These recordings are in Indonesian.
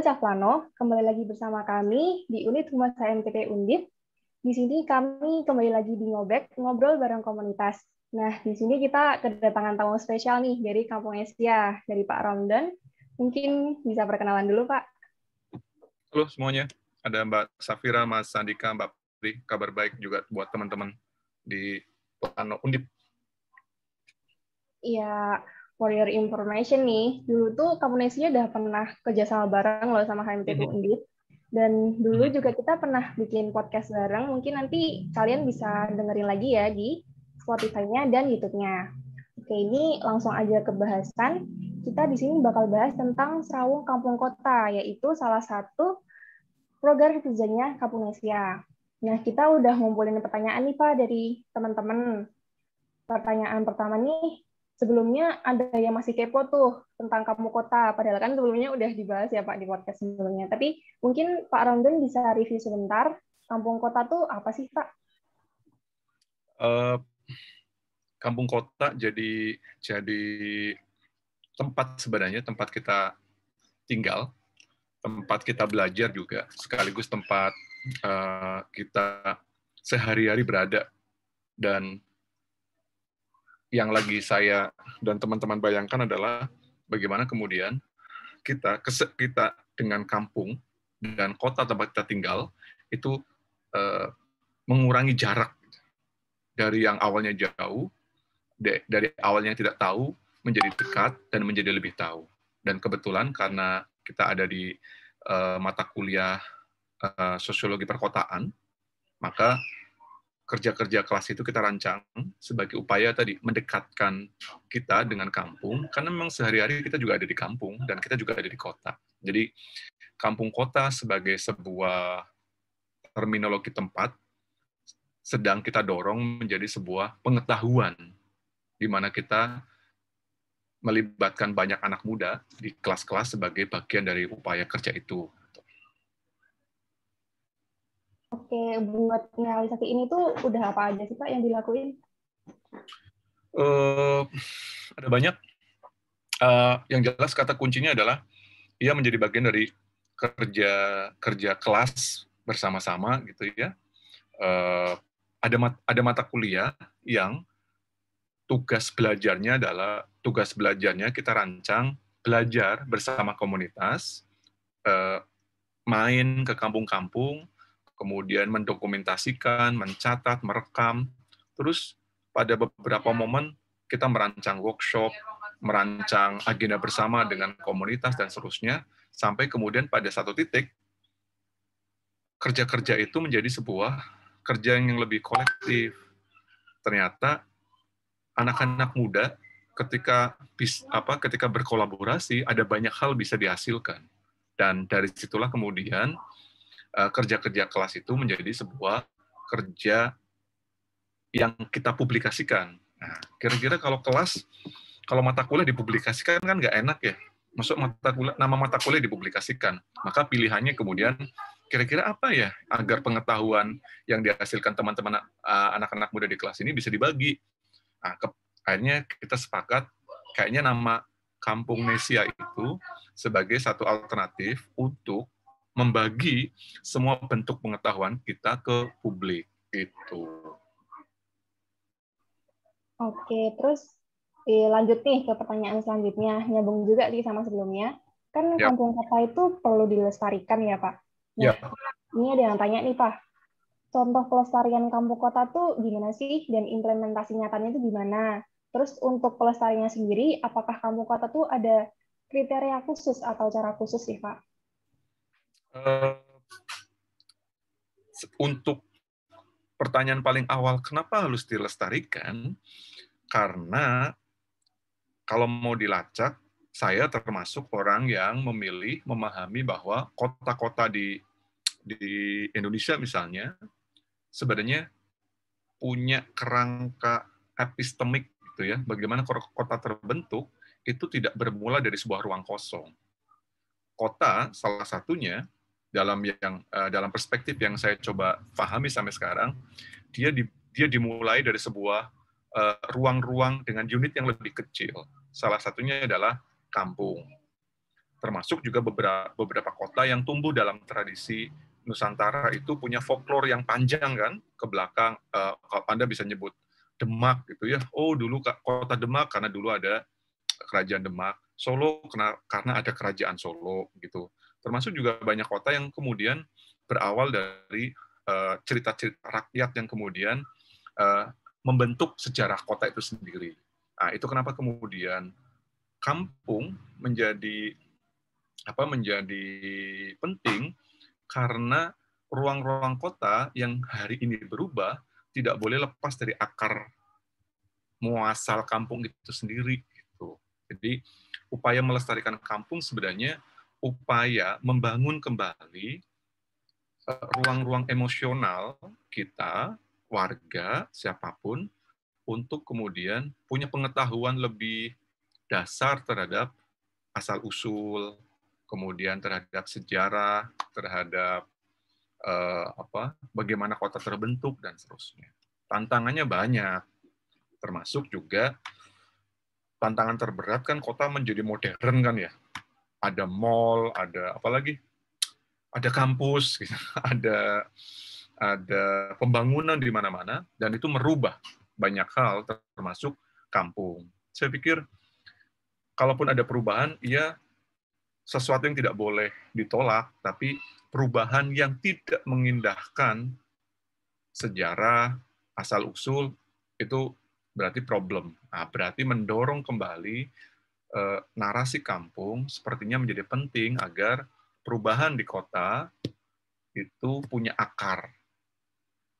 Cavlano, kembali lagi bersama kami di unit Humas HMTP Undip. Di sini kami kembali lagi di Ngobek, ngobrol bareng komunitas. Nah, di sini kita kedatangan tamu spesial nih dari Kampung Asia, dari Pak Ramdan. Mungkin bisa perkenalan dulu, Pak. Halo semuanya, ada Mbak Safira, Mas Sandika, Mbak Pri, kabar baik juga buat teman-teman di Plano Undip. Iya, for your information nih, dulu tuh Kampung Asia udah pernah kerjasama bareng loh sama HMTP Undip. Dan dulu juga kita pernah bikin podcast bareng, mungkin nanti kalian bisa dengerin lagi ya di Spotify-nya dan YouTube-nya. Oke, ini langsung aja ke bahasan. Kita di sini bakal bahas tentang Serawung Kampung Kota, yaitu salah satu program kerjanya Kampung Asia. Nah, kita udah ngumpulin pertanyaan nih Pak dari teman-teman. Pertanyaan pertama nih, sebelumnya ada yang masih kepo tuh tentang Kampung Kota, padahal kan sebelumnya udah dibahas ya Pak di podcast sebelumnya. Tapi mungkin Pak Ramdan bisa review sebentar, Kampung Kota tuh apa sih Pak? Kampung Kota jadi tempat sebenarnya, tempat kita tinggal, tempat kita belajar juga, sekaligus tempat kita sehari-hari berada. Dan yang lagi saya dan teman-teman bayangkan adalah bagaimana kemudian kita dengan kampung dan kota tempat kita tinggal itu mengurangi jarak dari yang awalnya jauh, dari awalnya tidak tahu menjadi dekat dan menjadi lebih tahu. Dan kebetulan karena kita ada di mata kuliah sosiologi perkotaan, maka kerja-kerja kelas itu kita rancang sebagai upaya tadi mendekatkan kita dengan kampung, karena memang sehari-hari kita juga ada di kampung dan kita juga ada di kota. Jadi kampung kota sebagai sebuah terminologi tempat sedang kita dorong menjadi sebuah pengetahuan di mana kita melibatkan banyak anak muda di kelas-kelas sebagai bagian dari upaya kerja itu. Oke, buat realisasi ini tuh udah apa aja sih Pak yang dilakuin? Ada banyak. Yang jelas kata kuncinya adalah ia menjadi bagian dari kerja kelas bersama-sama gitu ya. Ada mata kuliah yang tugas belajarnya kita rancang belajar bersama komunitas, main ke kampung-kampung, kemudian mendokumentasikan, mencatat, merekam. Terus pada beberapa momen kita merancang workshop, merancang agenda bersama dengan komunitas dan seterusnya, sampai kemudian pada satu titik kerja-kerja itu menjadi sebuah kerja yang lebih kolektif. Ternyata anak-anak muda ketika berkolaborasi ada banyak hal bisa dihasilkan. Dan dari situlah kemudian kerja-kerja kelas itu menjadi sebuah kerja yang kita publikasikan. Nah, kira-kira kalau mata kuliah dipublikasikan kan nggak enak ya. Masuk nama mata kuliah dipublikasikan. Maka pilihannya kemudian kira-kira apa ya agar pengetahuan yang dihasilkan teman-teman anak-anak muda di kelas ini bisa dibagi. Nah, akhirnya kita sepakat kayaknya nama Kampung Nesia itu sebagai satu alternatif untuk membagi semua bentuk pengetahuan kita ke publik itu. Oke, terus lanjut nih ke pertanyaan selanjutnya, nyambung juga nih sama sebelumnya. Kan Yap. kampung kota itu perlu dilestarikan ya, Pak? Nah, Yap. ini ada yang tanya nih, Pak. Contoh pelestarian kampung kota tuh gimana sih? Dan implementasi nyatanya itu gimana? Terus untuk pelestariannya sendiri, apakah kampung kota tuh ada kriteria khusus atau cara khusus sih, Pak? Untuk pertanyaan paling awal, kenapa harus dilestarikan? Karena kalau mau dilacak, saya termasuk orang yang memahami bahwa kota-kota di Indonesia misalnya, sebenarnya punya kerangka epistemik gitu ya, bagaimana kota terbentuk, itu tidak bermula dari sebuah ruang kosong. Kota salah satunya dalam perspektif yang saya coba pahami sampai sekarang, dia dimulai dari sebuah ruang-ruang dengan unit yang lebih kecil. Salah satunya adalah kampung. termasuk juga beberapa kota yang tumbuh dalam tradisi Nusantara itu punya folklore yang panjang kan ke belakang. Kalau Anda bisa nyebut Demak gitu ya. Oh dulu kota Demak karena dulu ada kerajaan Demak. Solo karena ada kerajaan Solo gitu. Termasuk juga banyak kota yang kemudian berawal dari cerita-cerita rakyat yang kemudian membentuk sejarah kota itu sendiri. Nah, itu kenapa kemudian kampung menjadi penting, karena ruang-ruang kota yang hari ini berubah tidak boleh lepas dari akar muasal kampung itu sendiri. Gitu. Jadi upaya melestarikan kampung sebenarnya upaya membangun kembali ruang-ruang emosional kita, warga, siapapun, untuk kemudian punya pengetahuan lebih dasar terhadap asal-usul, kemudian terhadap sejarah, terhadap bagaimana kota terbentuk, dan seterusnya. Tantangannya banyak, termasuk juga tantangan terberat kan kota menjadi modern kan ya. Ada mall, ada apa lagi? Ada kampus, gitu. ada pembangunan di mana-mana, dan itu merubah banyak hal, termasuk kampung. Saya pikir, kalaupun ada perubahan, ya sesuatu yang tidak boleh ditolak, tapi perubahan yang tidak mengindahkan sejarah, asal-usul, itu berarti problem. Nah, berarti mendorong kembali narasi kampung sepertinya menjadi penting agar perubahan di kota itu punya akar.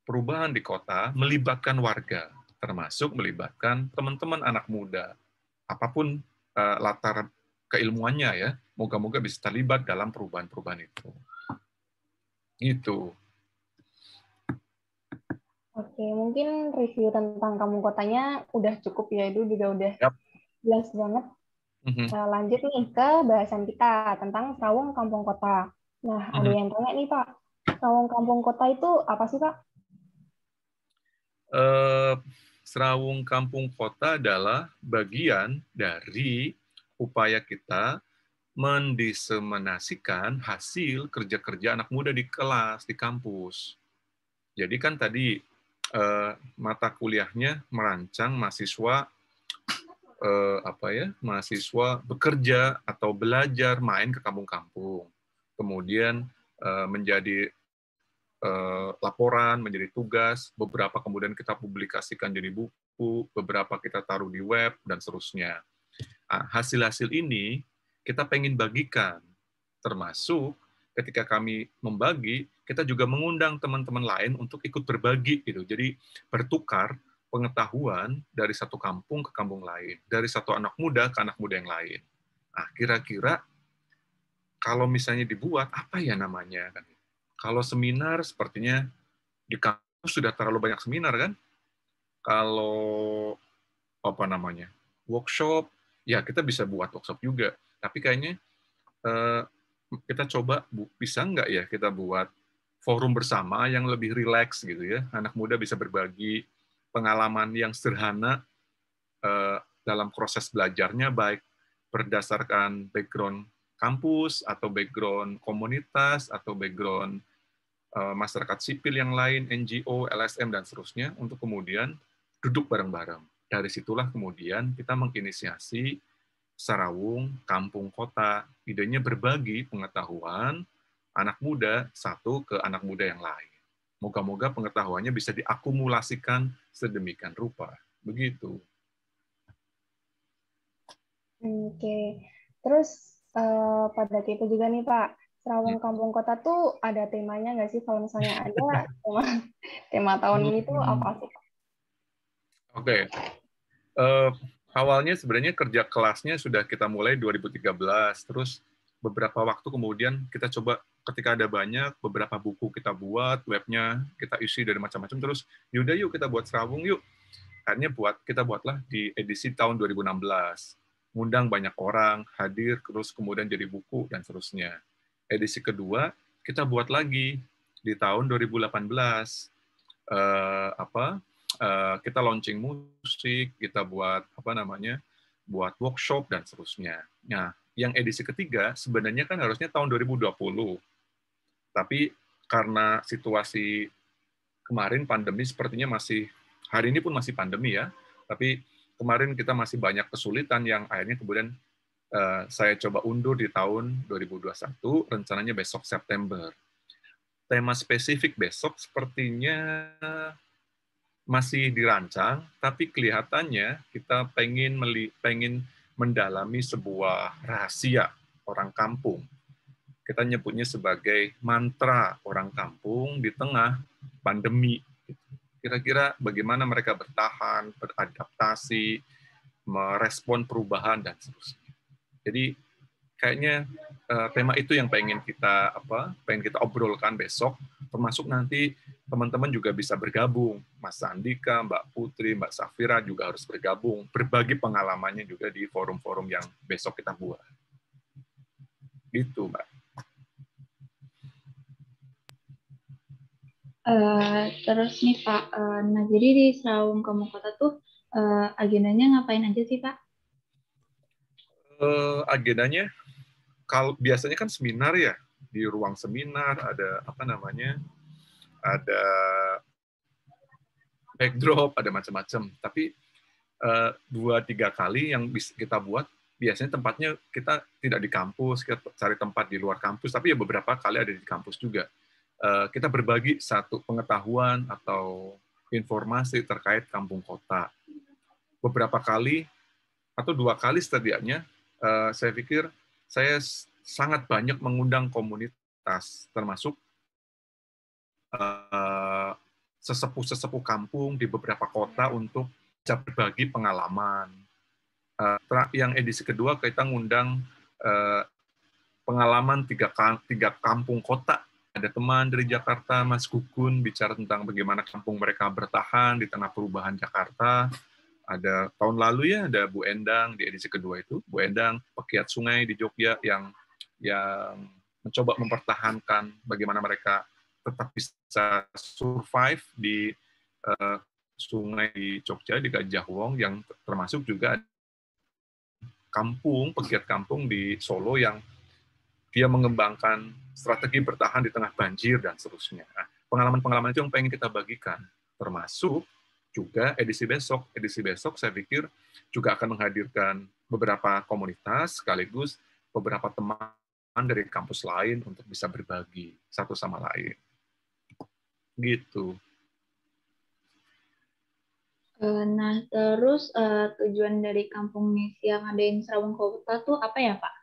Perubahan di kota melibatkan warga, termasuk melibatkan teman-teman anak muda. Apapun latar keilmuannya ya, moga-moga bisa terlibat dalam perubahan-perubahan itu. Gitu. Oke, mungkin review tentang kampung kotanya udah cukup ya, itu juga udah jelas banget. Lanjut nih ke bahasan kita tentang Serawung Kampung Kota. Nah, ada yang tanya nih Pak, Serawung Kampung Kota itu apa sih Pak? Serawung Kampung Kota adalah bagian dari upaya kita mendiseminasikan hasil kerja-kerja anak muda di kelas, di kampus. Jadi kan tadi mata kuliahnya merancang mahasiswa mahasiswa bekerja atau belajar main ke kampung-kampung. Kemudian menjadi laporan, menjadi tugas, beberapa kemudian kita publikasikan jadi buku, beberapa kita taruh di web, dan seterusnya. Nah, hasil-hasil ini kita pengen bagikan, termasuk ketika kami membagi, kita juga mengundang teman-teman lain untuk ikut berbagi, gitu. Jadi bertukar pengetahuan dari satu kampung ke kampung lain, dari satu anak muda ke anak muda yang lain. Nah, kira-kira kalau misalnya dibuat, apa ya namanya? Kalau seminar, sepertinya di kampus sudah terlalu banyak seminar, kan? Kalau workshop, ya kita bisa buat workshop juga. Tapi kayaknya kita coba bisa nggak ya kita buat forum bersama yang lebih rileks gitu ya. Anak muda bisa berbagi pengalaman yang sederhana dalam proses belajarnya, baik berdasarkan background kampus atau background komunitas atau background masyarakat sipil yang lain, NGO, LSM, dan seterusnya, untuk kemudian duduk bareng-bareng. Dari situlah kemudian kita menginisiasi Serawung Kampung Kota. Idenya berbagi pengetahuan anak muda satu ke anak muda yang lain. Moga-moga pengetahuannya bisa diakumulasikan sedemikian rupa. Begitu. Oke, terus pada kita juga nih Pak, Serawung Kampung Kota tuh ada temanya nggak sih? Kalau misalnya ada tema tahun ini tuh apa sih Pak? Oke. Awalnya sebenarnya kerja kelasnya sudah kita mulai 2013, terus beberapa waktu kemudian kita coba ketika ada banyak, beberapa buku kita buat, webnya kita isi dari macam-macam, terus yaudah yuk kita buat Serawung yuk. Akhirnya kita buatlah di edisi tahun 2016. Ngundang banyak orang, hadir, terus kemudian jadi buku, dan seterusnya. Edisi kedua, kita buat lagi di tahun 2018. Kita launching musik, kita buat buat workshop, dan seterusnya. Nah, yang edisi ketiga sebenarnya kan harusnya tahun 2020. Tapi karena situasi kemarin pandemi sepertinya masih, hari ini pun masih pandemi ya, tapi kemarin kita masih banyak kesulitan yang akhirnya kemudian saya coba undur di tahun 2021, rencananya besok September. Tema spesifik besok sepertinya masih dirancang, tapi kelihatannya kita pengen mendalami sebuah rahasia orang kampung. Kita nyebutnya sebagai mantra orang kampung di tengah pandemi. Kira-kira bagaimana mereka bertahan, beradaptasi, merespon perubahan, dan seterusnya. Jadi kayaknya tema itu yang pengen kita obrolkan besok, termasuk nanti teman-teman juga bisa bergabung. Mas Andika, Mbak Putri, Mbak Safira juga harus bergabung, berbagi pengalamannya juga di forum-forum yang besok kita buat. Gitu, Mbak. Terus nih Pak, nah jadi di Serawung Kamu Kota tuh agendanya ngapain aja sih Pak? Agendanya kalau biasanya kan seminar ya, di ruang seminar ada ada backdrop, ada macam-macam. Tapi 2-3 kali yang bisa kita buat, biasanya tempatnya kita tidak di kampus, kita cari tempat di luar kampus, tapi ya beberapa kali ada di kampus juga. Kita berbagi satu pengetahuan atau informasi terkait kampung kota. Beberapa kali atau 2 kali setidaknya, saya pikir saya sangat banyak mengundang komunitas, termasuk sesepuh-sesepuh kampung di beberapa kota untuk bisa berbagi pengalaman. Yang edisi kedua kita ngundang pengalaman tiga kampung kota. Ada teman dari Jakarta, Mas Gukun, bicara tentang bagaimana kampung mereka bertahan di tengah perubahan Jakarta. Ada tahun lalu ya, ada Bu Endang di edisi kedua itu. Bu Endang, pegiat sungai di Jogja yang mencoba mempertahankan bagaimana mereka tetap bisa survive di sungai di Jogja, di Gajah Wong, yang termasuk juga pegiat kampung di Solo yang dia mengembangkan strategi bertahan di tengah banjir dan seterusnya. Nah, pengalaman-pengalaman itu yang pengen kita bagikan, termasuk juga edisi besok. Edisi besok saya pikir juga akan menghadirkan beberapa komunitas sekaligus beberapa teman dari kampus lain untuk bisa berbagi satu sama lain. Gitu. Nah, terus tujuan dari kampung Nis yang ada di Serawung Kota tuh apa ya, Pak?